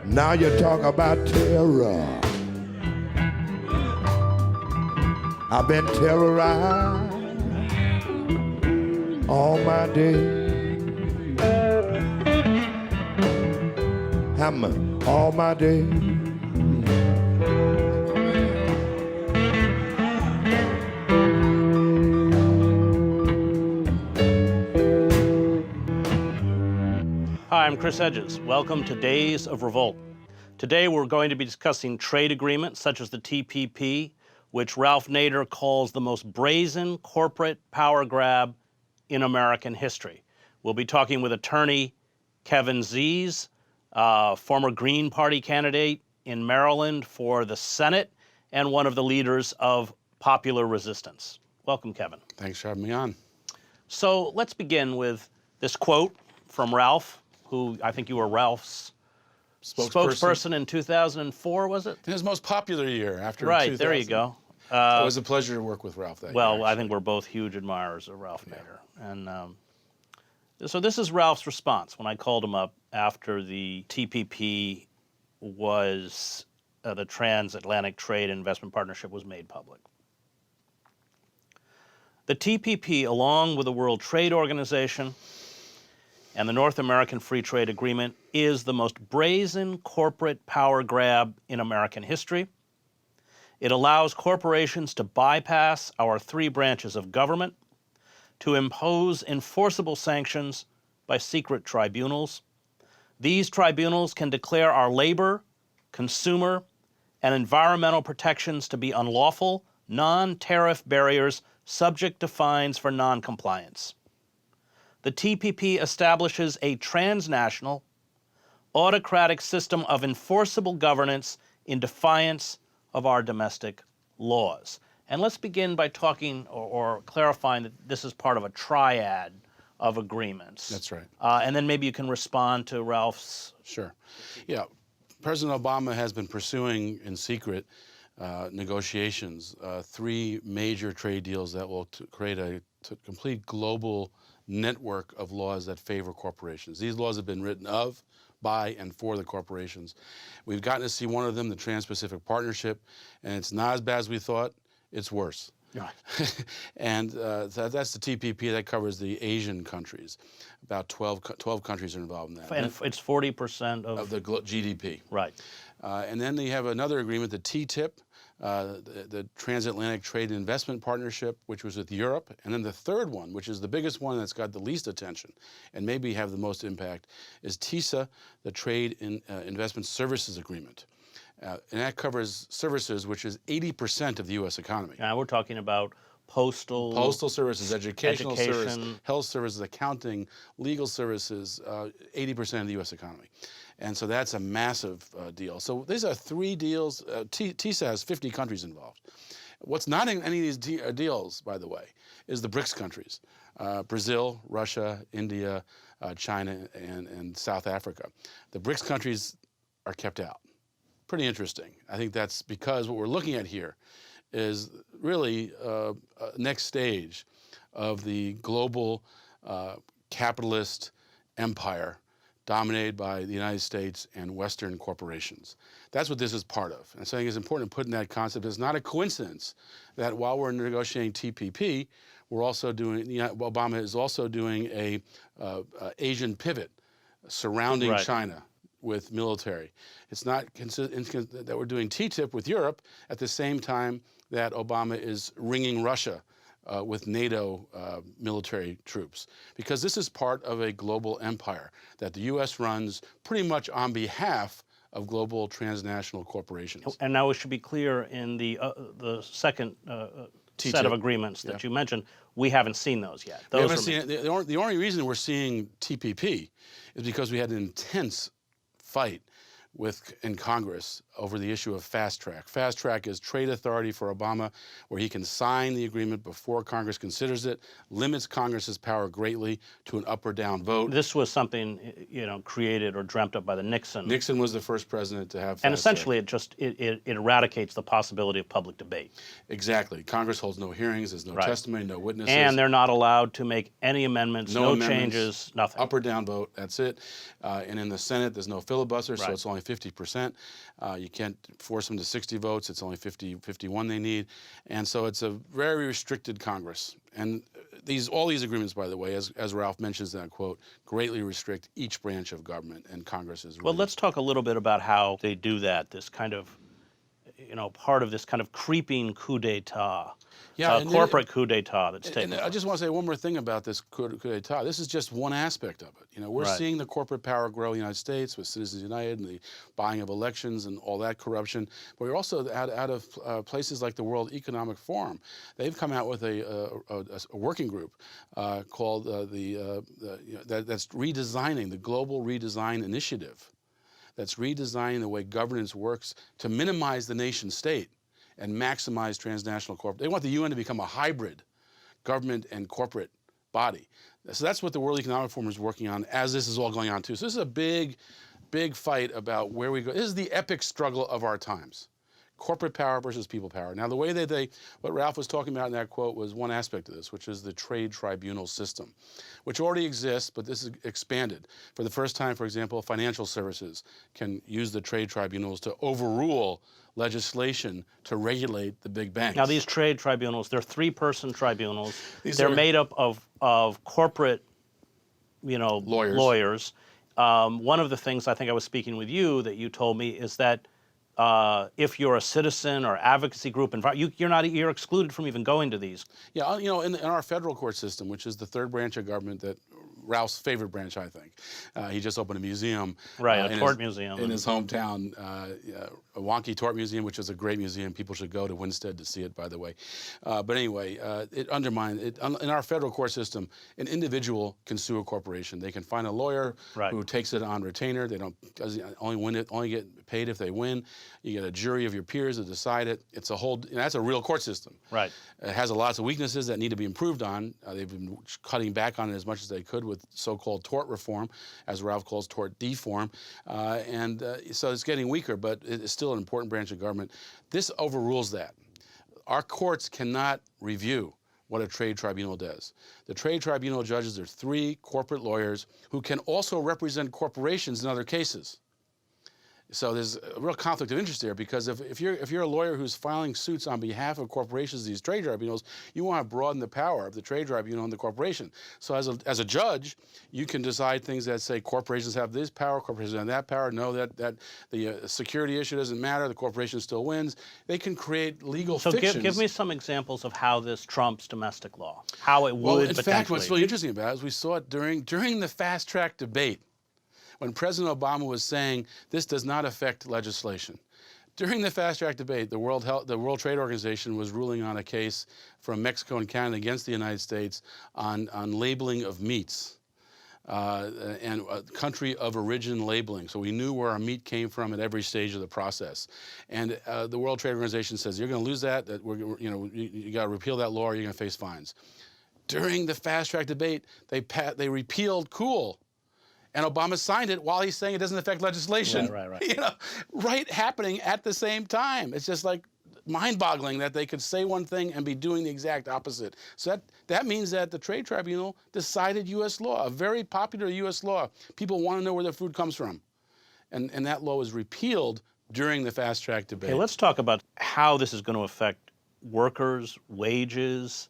Now you talk about terror. I've been terrorized all my day. All my day. Hi, I'm Chris Hedges. Welcome to Days of Revolt. Today we're going to be discussing trade agreements such as the TPP, which Ralph Nader calls the most brazen corporate power grab in American history. We'll be talking with attorney Kevin Zeese, former Green Party candidate in Maryland for the Senate and one of the leaders of Popular Resistance. Welcome, Kevin. Thanks for having me on. So let's begin with this quote from Ralph, who I think you were Ralph's spokesperson in 2004, was it? In his most popular year after 2000. Right, there you go. It was a pleasure to work with Ralph that year. Well, I think we're both huge admirers of Ralph Nader. And so this is Ralph's response when I called him up after the TPP was, the Transatlantic Trade and Investment Partnership was made public. The TPP, along with the World Trade Organization and the North American Free Trade Agreement, is the most brazen corporate power grab in American history. It allows corporations to bypass our three branches of government, to impose enforceable sanctions by secret tribunals. These tribunals can declare our labor, consumer, and environmental protections to be unlawful, non-tariff barriers subject to fines for non-compliance. The TPP establishes a transnational, autocratic system of enforceable governance in defiance of our domestic laws. And let's begin by talking or clarifying that this is part of a triad of agreements. That's right. And then maybe you can respond to Ralph's. Sure. Yeah. President Obama has been pursuing in secret negotiations three major trade deals that will create a complete global network of laws that favor corporations. These laws have been written of, by, and for the corporations. We've gotten to see one of them, the Trans-Pacific Partnership, and it's not as bad as we thought. It's worse. Right. And that's the TPP that covers the Asian countries. About 12 countries are involved in that. And it's 40% of the GDP. Right. And then they have another agreement, the TTIP, the Transatlantic Trade and Investment Partnership, which was with Europe. And then the third one, which is the biggest one that's got the least attention and maybe have the most impact, is TISA, the Trade and Investment Services Agreement. And that covers services, which is 80% of the U.S. economy. Now we're talking about postal services, educational services, health services, accounting, legal services, 80% of the U.S. economy. And so that's a massive deal. So these are three deals. TISA has 50 countries involved. What's not in any of these deals, by the way, is the BRICS countries, Brazil, Russia, India, China, and South Africa. The BRICS countries are kept out. Pretty interesting. I think that's because what we're looking at here is really a next stage of the global capitalist empire dominated by the United States and Western corporations. That's what this is part of. And so I think it's important to put in that concept. It's not a coincidence that while we're negotiating TPP, we're also doing, Obama is also doing a Asian pivot surrounding Right. China with military. It's not that we're doing TTIP with Europe at the same time that Obama is ringing Russia with NATO military troops, because this is part of a global empire that the U.S. runs pretty much on behalf of global transnational corporations. And now it should be clear in the second set of agreements that you mentioned, we haven't seen those yet. We haven't seen it. The only reason we're seeing TPP is because we had an intense fight in Congress over the issue of fast track. Fast track is trade authority for Obama, where he can sign the agreement before Congress considers it, limits Congress's power greatly to an up or down vote. This was something, created or dreamt up by the Nixon. Nixon was the first president to have fast And essentially track. it eradicates the possibility of public debate. Exactly. Congress holds no hearings, there's no testimony, no witnesses. And they're not allowed to make any amendments, no changes, nothing. Up or down vote, that's it. And in the Senate, there's no filibuster, so it's only 50%. You can't force them to 60 votes. It's only 51 they need. And so it's a very restricted Congress. And all these agreements, by the way, as Ralph mentions in that quote, greatly restrict each branch of government, and Congress is really... Well, let's talk a little bit about how they do that, this kind of, part of this kind of creeping coup d'etat, corporate coup d'etat that's taken place. I just want to say one more thing about this coup d'etat. This is just one aspect of it. We're seeing the corporate power grow in the United States with Citizens United and the buying of elections and all that corruption. But we're also out of places like the World Economic Forum. They've come out with a working group called that's redesigning, the Global Redesign Initiative. That's redesigning the way governance works to minimize the nation state and maximize transnational corporate. They want the UN to become a hybrid government and corporate body. So that's what the World Economic Forum is working on as this is all going on too. So this is a big, big fight about where we go. This is the epic struggle of our times. Corporate power versus people power. Now, the way that what Ralph was talking about in that quote was one aspect of this, which is the trade tribunal system, which already exists, but this is expanded. For the first time, for example, financial services can use the trade tribunals to overrule legislation to regulate the big banks. Now, these trade tribunals, they're three-person tribunals. They're made up of corporate, lawyers. One of the things I think I was speaking with you that you told me is that if you're a citizen or advocacy group, you're excluded from even going to these. Yeah, in our federal court system, which is the third branch of government that Ralph's favorite branch, I think. He just opened a museum. Right, a tort museum. In his hometown, a wonky tort museum, which is a great museum. People should go to Winstead to see it, by the way. But anyway, it undermines it. In our federal court system, an individual can sue a corporation. They can find a lawyer who takes it on retainer. They only get paid if they win. You get a jury of your peers to decide it. It's that's a real court system. Right. It has lots of weaknesses that need to be improved on. They've been cutting back on it as much as they could with so-called tort reform, as Ralph calls tort deform. So it's getting weaker, but it's still an important branch of government. This overrules that. Our courts cannot review what a trade tribunal does. The trade tribunal judges are three corporate lawyers who can also represent corporations in other cases. So there's a real conflict of interest there, because if you're a lawyer who's filing suits on behalf of corporations, these trade tribunals, you want to broaden the power of the trade tribunal and the corporation. So as a judge, you can decide things that say corporations have this power, corporations have that power. No, that the security issue doesn't matter. The corporation still wins. They can create legal fictions. So give me some examples of how this trumps domestic law, how it would potentially. In fact, what's really interesting about it is we saw it during the fast track debate, when President Obama was saying this does not affect legislation. During the fast track debate, the World Trade Organization was ruling on a case from Mexico and Canada against the United States on labeling of meats and country of origin labeling. So we knew where our meat came from at every stage of the process. And the World Trade Organization says, you're going to lose that, you got to repeal that law or you're going to face fines. During the fast track debate, they repealed COOL. And Obama signed it while he's saying it doesn't affect legislation. Right happening at the same time. It's just like mind-boggling that they could say one thing and be doing the exact opposite. So that means that the Trade Tribunal decided U.S. law, a very popular U.S. law. People want to know where their food comes from. And that law was repealed during the fast-track debate. Okay, let's talk about how this is going to affect workers, wages,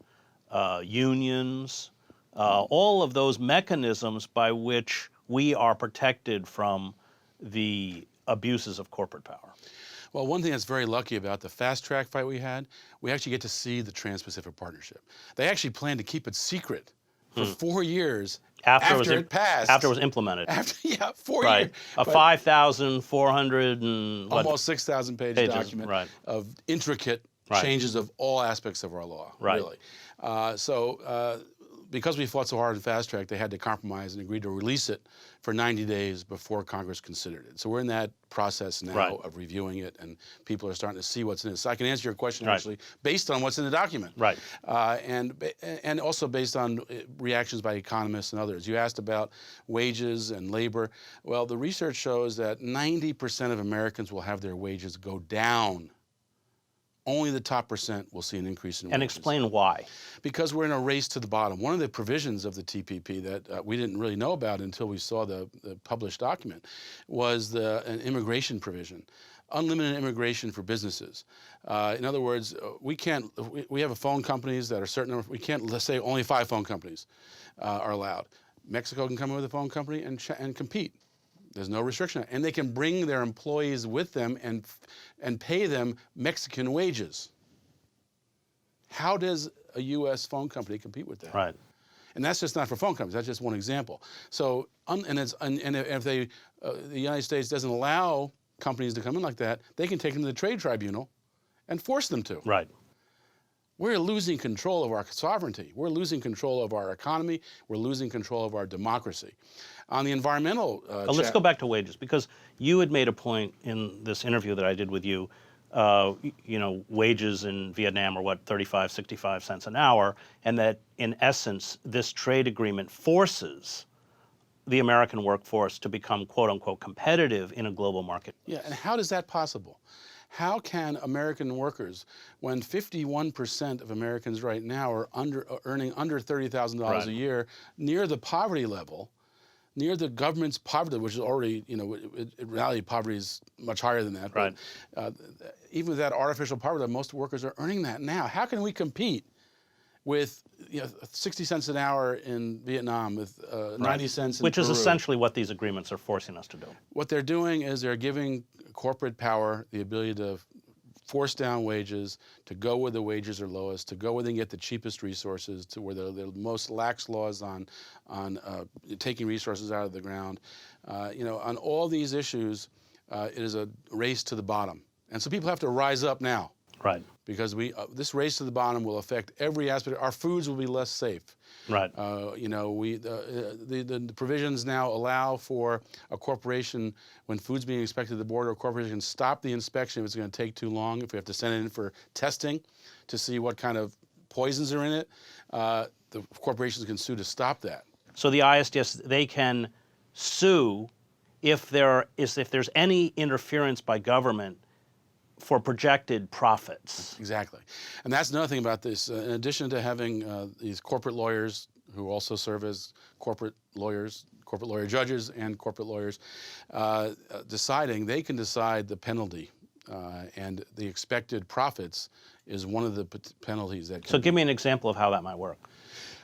unions, all of those mechanisms by which we are protected from the abuses of corporate power. Well, one thing that's very lucky about the fast-track fight we had, we actually get to see the Trans-Pacific Partnership. They actually planned to keep it secret for 4 years after it passed. After it was implemented. 4 years. A 5,400 and almost 6,000 page document of intricate changes of all aspects of our law, really. Because we fought so hard in fast track, they had to compromise and agree to release it for 90 days before Congress considered it. So we're in that process now of reviewing it, and people are starting to see what's in it. So I can answer your question actually based on what's in the document, and also based on reactions by economists and others. You asked about wages and labor. Well, the research shows that 90% of Americans will have their wages go down only the top % will see an increase in wages. And explain why. Because we're in a race to the bottom. One of the provisions of the TPP that we didn't really know about until we saw the published document was an immigration provision. Unlimited immigration for businesses. In other words, we have phone companies that are certain, we can't, let's say only 5 phone companies are allowed. Mexico can come in with a phone company and compete. There's no restriction. And they can bring their employees with them and pay them Mexican wages. How does a U.S. phone company compete with that? Right. And that's just not for phone companies. That's just one example. So, if the United States doesn't allow companies to come in like that, they can take them to the trade tribunal and force them to. Right. We're losing control of our sovereignty. We're losing control of our economy. We're losing control of our democracy. On the environmental let's go back to wages, because you had made a point in this interview that I did with you. Wages in Vietnam are what, 35, 65 cents an hour, and that in essence, this trade agreement forces the American workforce to become quote unquote competitive in a global market. Yeah, and how is that possible? How can American workers, when 51% of Americans right now are earning under $30,000 a year, near the poverty level, near the government's poverty, which is already, in reality, poverty is much higher than that. Right. But even with that artificial poverty, most workers are earning that now. How can we compete with 60 cents an hour in Vietnam, with 90 cents in Which is Peru? essentially what these agreements are forcing us to do. What they're doing is they're giving corporate power the ability to force down wages, to go where the wages are lowest, to go where they can get the cheapest resources, to where the most lax laws on taking resources out of the ground. On all these issues, it is a race to the bottom. And so people have to rise up now. Right. Because this race to the bottom will affect every aspect. Our foods will be less safe. Right. The provisions now allow for a corporation, when food's being inspected at the border, a corporation can stop the inspection if it's going to take too long, if we have to send it in for testing to see what kind of poisons are in it. The corporations can sue to stop that. So the ISDS, they can sue if there's any interference by government for projected profits. Exactly. And that's another thing about this. In addition to having these corporate lawyers who also serve as corporate lawyer judges and corporate lawyers deciding, they can decide the penalty. And the expected profits is one of the penalties that can So give me an example of how that might work.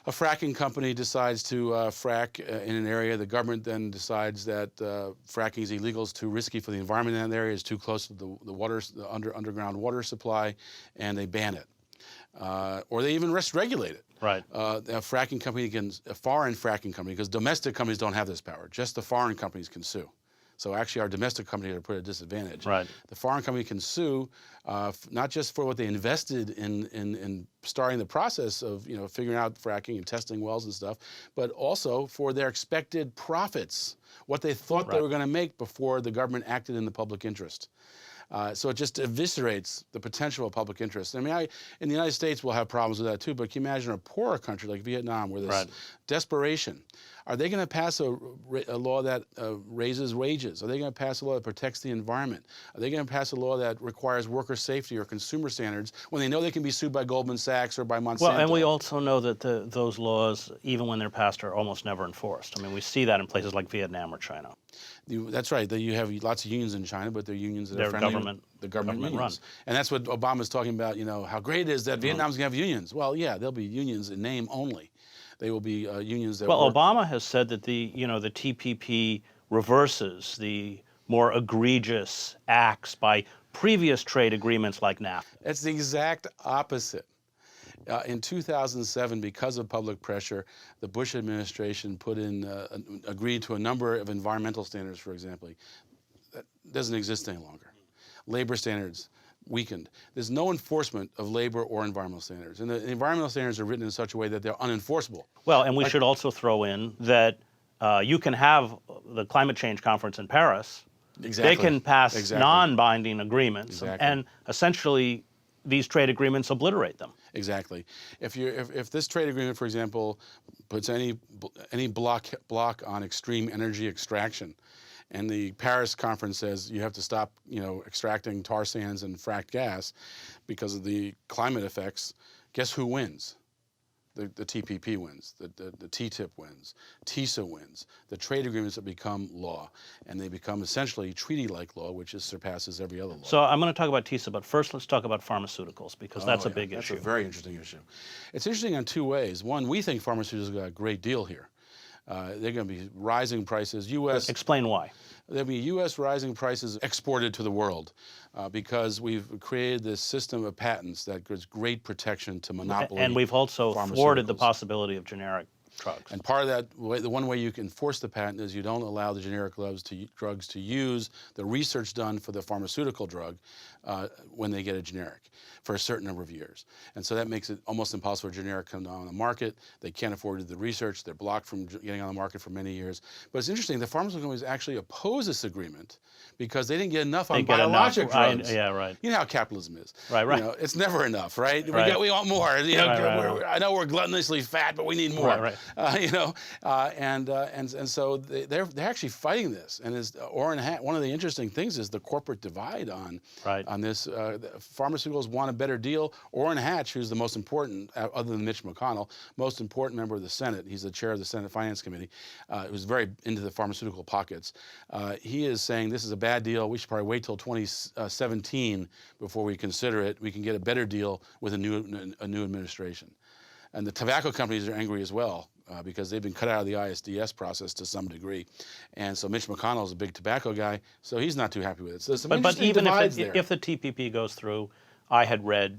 A fracking company decides to frack in an area. The government then decides that fracking is illegal, it's too risky for the environment in that area, it's too close to the underground water supply, and they ban it. Or they even regulate it. Right. A fracking company a foreign fracking company, because domestic companies don't have this power, just the foreign companies can sue. So actually our domestic companies are put at a disadvantage. Right. The foreign company can sue not just for what they invested in starting the process of figuring out fracking and testing wells and stuff, but also for their expected profits, what they thought they were going to make before the government acted in the public interest. So it just eviscerates the potential of public interest. I mean, in the United States, we'll have problems with that too, but can you imagine a poorer country like Vietnam where there's desperation? Are they going to pass a law that raises wages? Are they going to pass a law that protects the environment? Are they going to pass a law that requires worker safety or consumer standards when they know they can be sued by Goldman Sachs or by Monsanto? Well, and we also know that those laws, even when they're passed, are almost never enforced. I mean, we see that in places like Vietnam or China. That's right. You have lots of unions in China, but they're unions that are friendly. The government unions. Run. And that's what Obama's talking about, how great it is that Vietnam's going to have unions. Well, yeah, they'll be unions in name only. They will be unions that Well, work. Obama has said that the TPP reverses the more egregious acts by previous trade agreements like NAFTA. It's the exact opposite. In 2007, because of public pressure, the Bush administration agreed to a number of environmental standards, for example. That doesn't exist any longer. Labor standards weakened. There's no enforcement of labor or environmental standards. And the environmental standards are written in such a way that they're unenforceable. Well, and we should also throw in that you can have the climate change conference in Paris. Exactly. They can pass non-binding agreements, and essentially these trade agreements obliterate them. Exactly. If this trade agreement, for example, puts any block on extreme energy extraction, and the Paris conference says you have to stop, extracting tar sands and fracked gas because of the climate effects, guess who wins? The TPP wins, the TTIP wins, TISA wins, the trade agreements that become law, and they become essentially treaty-like law, which surpasses every other law. So I'm going to talk about TISA, but first let's talk about pharmaceuticals, because that's a big issue. That's a very interesting issue. It's interesting in two ways. One, we think pharmaceuticals got a great deal here. They're going to be rising prices. Explain why. There'll be U.S. rising prices exported to the world because we've created this system of patents that gives great protection to monopoly. And we've also thwarted the possibility of generic drugs. And part of that, the one way you can enforce the patent is you don't allow the generic drugs to use the research done for the pharmaceutical drug when they get a generic for a certain number of years. And so that makes it almost impossible for a generic to come on the market. They can't afford to do the research. They're blocked from getting on the market for many years. But it's interesting, the pharmaceutical companies actually oppose this agreement because they didn't get enough on biologic drugs. Yeah, right. You know how capitalism is. Right. It's never enough, right? Right. We want more. I know we're gluttonously fat, but we need more. Right. And so they're actually fighting this. And one of the interesting things is the corporate divide on this. Pharmaceuticals want a better deal. Orrin Hatch, who's the most important, other than Mitch McConnell, most important member of the Senate. He's the chair of the Senate Finance Committee, who's very into the pharmaceutical pockets. He is saying this is a bad deal. We should probably wait till 2017 before we consider it. We can get a better deal with a new administration. And the tobacco companies are angry as well because they've been cut out of the ISDS process to some degree. And so Mitch McConnell is a big tobacco guy, so he's not too happy with it. So there's some interesting divides there. If the TPP goes through, I had read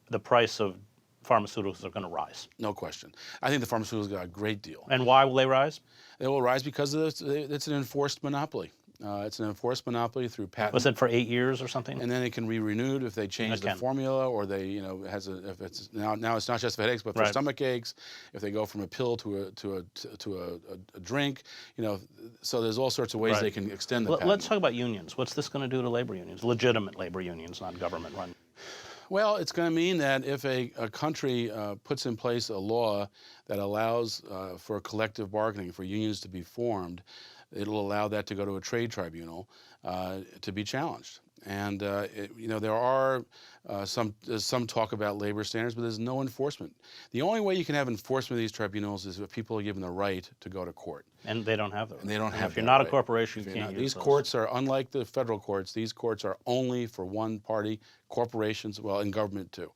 the price of pharmaceuticals are going to rise. No question. I think the pharmaceuticals got a great deal. And why will they rise? They will rise because it's an enforced monopoly. It's an enforced monopoly through patent. Was it for 8 years or something? And then it can be renewed if they change the formula, or they, if it's now it's not just for headaches, but for stomach aches. If they go from a pill to a drink, so there's all sorts of ways they can extend the patent. Let's talk about unions. What's this going to do to labor unions, legitimate labor unions, not government-run? Well, it's going to mean that if a country puts in place a law that allows for collective bargaining, for unions to be formed, it'll allow that to go to a trade tribunal to be challenged. And there are there's some talk about labor standards, but there's no enforcement. The only way you can have enforcement of these tribunals is if people are given the right to go to court. And they don't have that. And they don't have. If you're not a corporation, you can't use these courts are unlike the federal courts. These courts are only for one party. Corporations, well, and government too.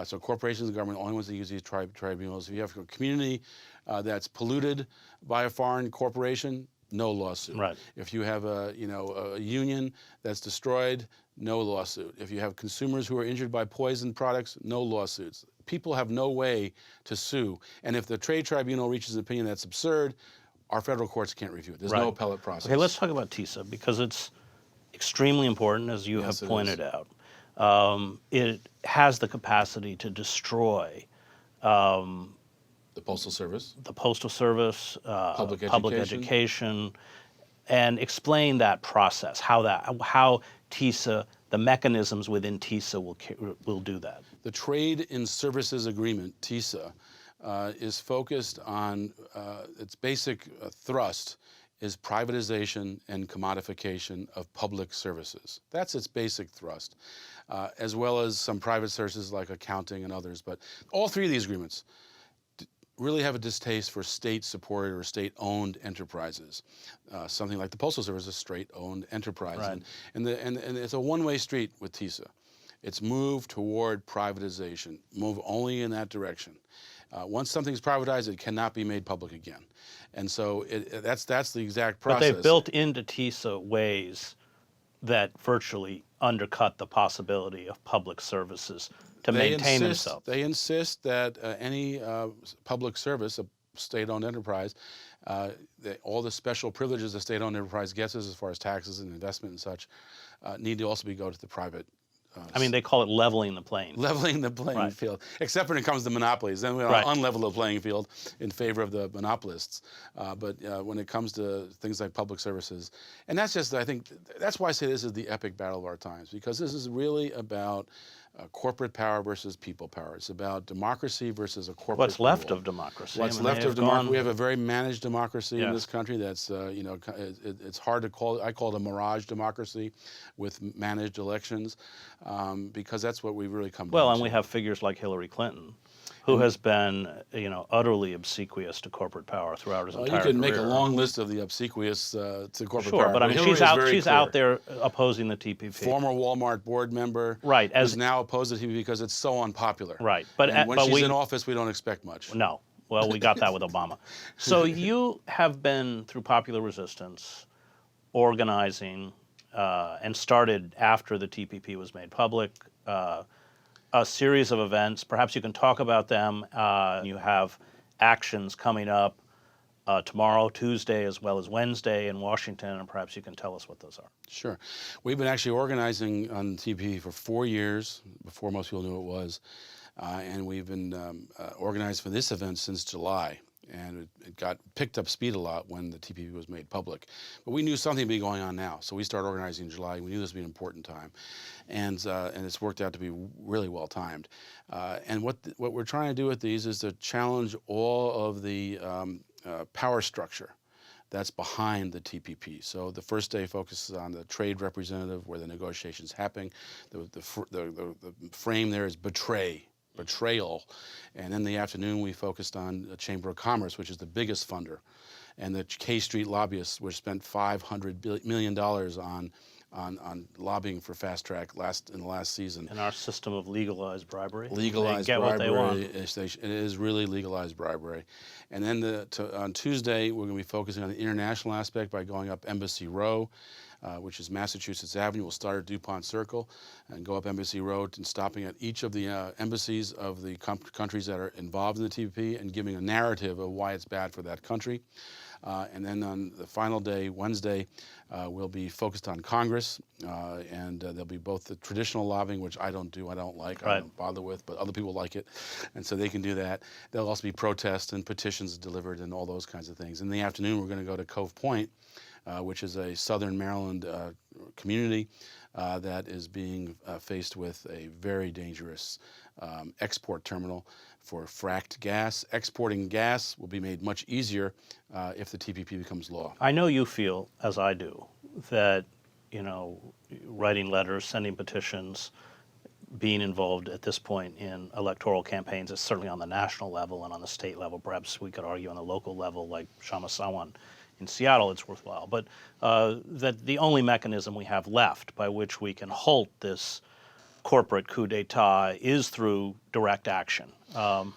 So corporations and government are the only ones that use these tribunals. If you have a community that's polluted by a foreign corporation, no lawsuit. Right. If you have a union that's destroyed, no lawsuit. If you have consumers who are injured by poison products, no lawsuits. People have no way to sue. And if the trade tribunal reaches an opinion that's absurd, our federal courts can't review it. There's no appellate process. Okay, let's talk about TISA because it's extremely important, as you have pointed out. It has the capacity to destroy the Postal Service, public education, and explain that process, how TISA, the mechanisms within TISA will do that. The Trade in Services Agreement, TISA, is focused on its basic thrust is privatization and commodification of public services. That's its basic thrust, as well as some private services like accounting and others. But all three of these agreements really have a distaste for state-supported or state-owned enterprises. Something like the Postal Service is a state-owned enterprise. Right. And it's a one-way street with TISA. It's move toward privatization, move only in that direction. Once something's privatized, it cannot be made public again. And so that's the exact process. But they've built into TISA ways that virtually undercut the possibility of public services to maintain themselves. They insist that any public service, a state-owned enterprise, all the special privileges a state-owned enterprise gets as far as taxes and investment and such, need to also go to the private. They call it leveling the playing field. Leveling the playing field, except when it comes to monopolies. Then we unlevel the playing field in favor of the monopolists. But when it comes to things like public services, and that's just, I think, that's why I say this is the epic battle of our times, because this is really about corporate power versus people power. It's about democracy versus a corporate What's left rule. of democracy? What's I mean, left they of have democracy? gone- We have a very managed democracy in Yes. this country. That's it's hard to call. I call it a mirage democracy, with managed elections, because that's what we've really come. Well, down and we to. have figures like Hillary Clinton, who has been, utterly obsequious to corporate power throughout his entire You career. can make a long list of the obsequious to corporate Sure, power. but I mean, Hillary she's is out. very She's clear. out there opposing the TPP. Former Walmart board member, Right, who's now opposed to the TPP because it's so unpopular. Right, but and when but she's in office, we don't expect much. No, well, we got that with Obama. So you have been through popular resistance, organizing, and started after the TPP was made public. A series of events. Perhaps you can talk about them. You have actions coming up tomorrow, Tuesday, as well as Wednesday in Washington, and perhaps you can tell us what those are. Sure. We've been actually organizing on TPP for 4 years, before most people knew what it was. And we've been organized for this event since July. And it got picked up speed a lot when the TPP was made public. But we knew something would be going on now. So we started organizing in July. We knew this would be an important time. And it's worked out to be really well timed. And what we're trying to do with these is to challenge all of the power structure that's behind the TPP. So the first day focuses on the trade representative, where the negotiations happen. The frame there is betrayal. And in the afternoon, we focused on the Chamber of Commerce, which is the biggest funder, and the K Street lobbyists, which spent $500 million on lobbying for fast track in the last season. In our system of legalized bribery. Legalized they get bribery. What they want. It is really legalized bribery. And then on Tuesday, we're going to be focusing on the international aspect by going up Embassy Row, which is Massachusetts Avenue. We'll start at DuPont Circle and go up Embassy Road and stopping at each of the embassies of the countries that are involved in the TPP and giving a narrative of why it's bad for that country. And then on the final day, Wednesday, we'll be focused on Congress, and there'll be both the traditional lobbying, which I don't like, Right. I don't bother with, but other people like it, and so they can do that. There'll also be protests and petitions delivered and all those kinds of things. In the afternoon, we're going to go to Cove Point, which is a southern Maryland community that is being faced with a very dangerous export terminal for fracked gas. Exporting gas will be made much easier if the TPP becomes law. I know you feel, as I do, that, writing letters, sending petitions, being involved at this point in electoral campaigns is certainly on the national level and on the state level. Perhaps we could argue on the local level, like Shama Sawan in Seattle, it's worthwhile. But that the only mechanism we have left by which we can halt this corporate coup d'etat is through direct action. Well,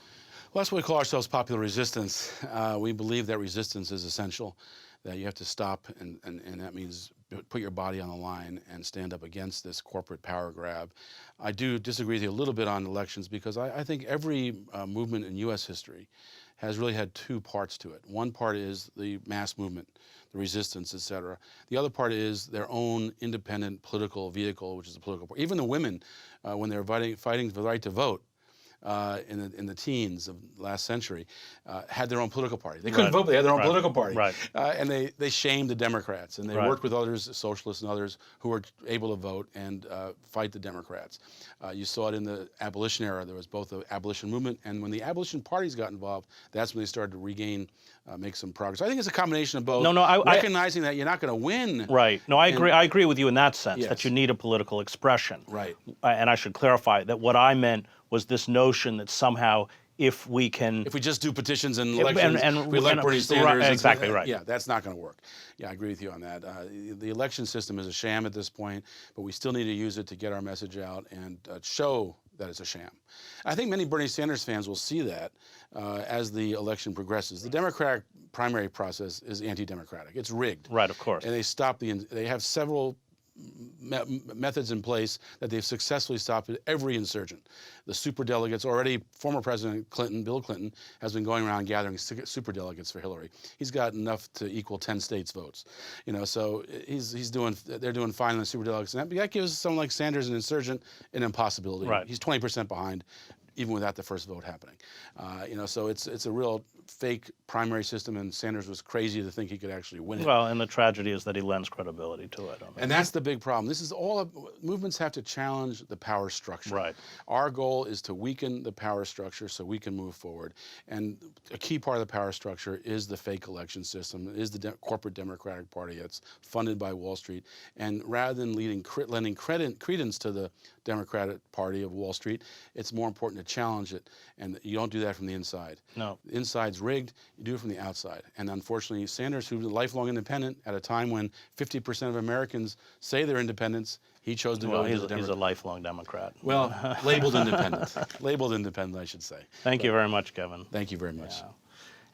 that's what we call ourselves popular resistance. We believe that resistance is essential, that you have to stop, and that means put your body on the line and stand up against this corporate power grab. I do disagree with you a little bit on elections, because I think every movement in U.S. history has really had two parts to it. One part is the mass movement, the resistance, et cetera. The other part is their own independent political vehicle, which is the political party. Even the women, when they were fighting for the right to vote in the teens of last century, had their own political party. They couldn't vote, but they had their own political party. Right. And they shamed the Democrats, and they worked with others, socialists and others, who were able to vote and fight the Democrats. You saw it in the abolition era. There was both the abolition movement, and when the abolition parties got involved, that's when they started to regain, make some progress. I think it's a combination of both. Recognizing that you're not going to win. Right. No, I agree. I agree with you in that sense, Yes. that you need a political expression. Right. And I should clarify that what I meant was this notion that somehow if we just do petitions and elections, we elect Bernie Sanders. Exactly right. Yeah, that's not going to work. Yeah, I agree with you on that. The election system is a sham at this point, but we still need to use it to get our message out and show that it's a sham. I think many Bernie Sanders fans will see that as the election progresses. The Democratic primary process is anti-democratic. It's rigged. Right, of course. And they have several methods in place that they've successfully stopped every insurgent. The superdelegates, already former President Clinton, Bill Clinton, has been going around gathering superdelegates for Hillary. He's got enough to equal 10 states' votes. So they're doing fine on the superdelegates. And that gives someone like Sanders, an insurgent, an impossibility. Right. He's 20% behind, even without the first vote happening. So it's a real fake primary system, and Sanders was crazy to think he could actually win it. Well, and the tragedy is that he lends credibility to it. And that's the big problem. This is all, movements have to challenge the power structure. Right. Our goal is to weaken the power structure so we can move forward. And a key part of the power structure is the fake election system, is the corporate Democratic Party that's funded by Wall Street. And rather than lending credence to the Democratic Party of Wall Street, it's more important to challenge it. And you don't do that from the inside. No. The inside's rigged, you do it from the outside. And unfortunately, Sanders, who's a lifelong independent at a time when 50% of Americans say they're independents, he chose to go into the Democrat. He's a lifelong Democrat. Well, labeled independent. Labeled independent, I should say. Thank you very much, Kevin. Thank you very much. Yeah.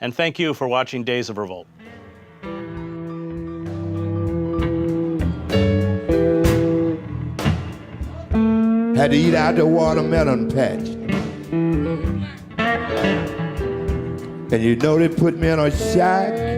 And thank you for watching Days of Revolt. Had to eat out the watermelon patch. And you know they put me in a shack